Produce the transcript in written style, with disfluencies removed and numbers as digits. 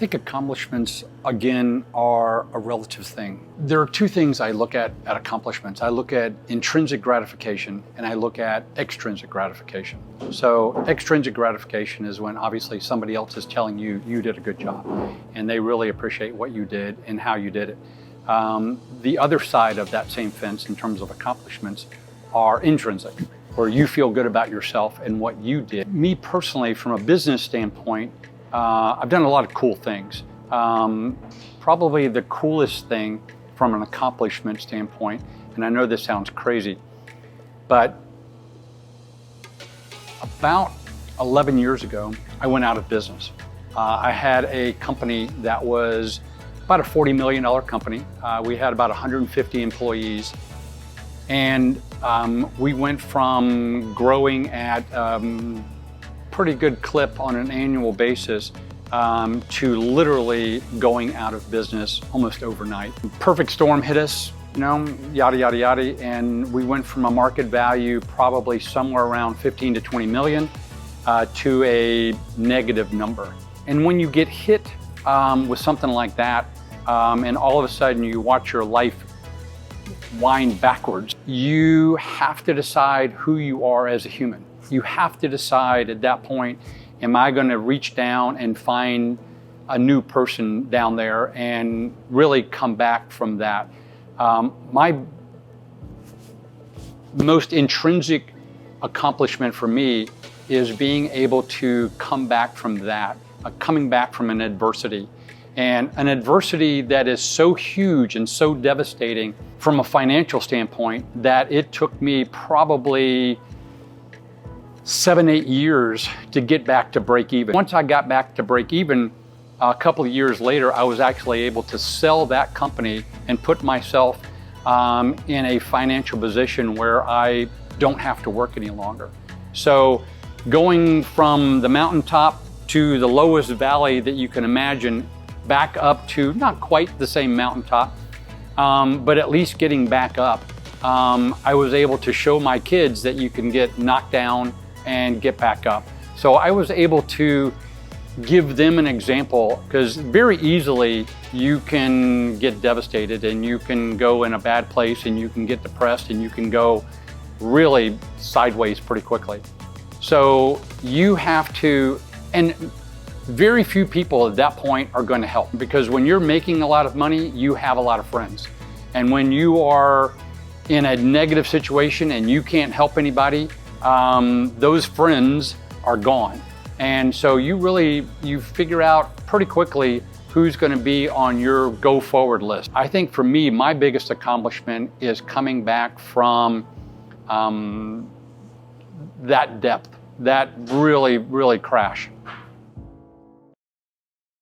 think accomplishments, again, are a relative thing. There are two things I look at accomplishments. I look at intrinsic gratification and I look at extrinsic gratification. So extrinsic gratification is when obviously somebody else is telling you you did a good job and they really appreciate what you did and how you did it. The other side of that same fence in terms of accomplishments are intrinsic, where you feel good about yourself and what you did. Me personally, from a business standpoint, I've done a lot of cool things. Probably the coolest thing from an accomplishment standpoint, and I know this sounds crazy, but about 11 years ago, I went out of business. I had a company that was about a $40 million company. We had about 150 employees. And we went from growing at pretty good clip on an annual basis to literally going out of business almost overnight. Perfect storm hit us, yada, yada, yada. And we went from a market value probably somewhere around 15 to 20 million to a negative number. And when you get hit with something like that, and all of a sudden you watch your life wind backwards, you have to decide who you are as a human. You have to decide at that point, am I going to reach down and find a new person down there and really come back from that? My most intrinsic accomplishment for me is being able to come back from that, coming back from an adversity. And an adversity that is so huge and so devastating from a financial standpoint that it took me probably 7-8 years to get back to break even. Once I got back to break even, a couple of years later, I was actually able to sell that company and put myself in a financial position where I don't have to work any longer. So going from the mountaintop to the lowest valley that you can imagine, back up to not quite the same mountaintop, but at least getting back up. I was able to show my kids that you can get knocked down and get back up. So I was able to give them an example, because very easily you can get devastated and you can go in a bad place and you can get depressed and you can go really sideways pretty quickly. So you have to, and very few people at that point are going to help, because when you're making a lot of money, you have a lot of friends. And when you are in a negative situation and you can't help anybody, those friends are gone. And so you figure out pretty quickly who's going to be on your go forward list. I think for me, my biggest accomplishment is coming back from that depth, that really, really crash.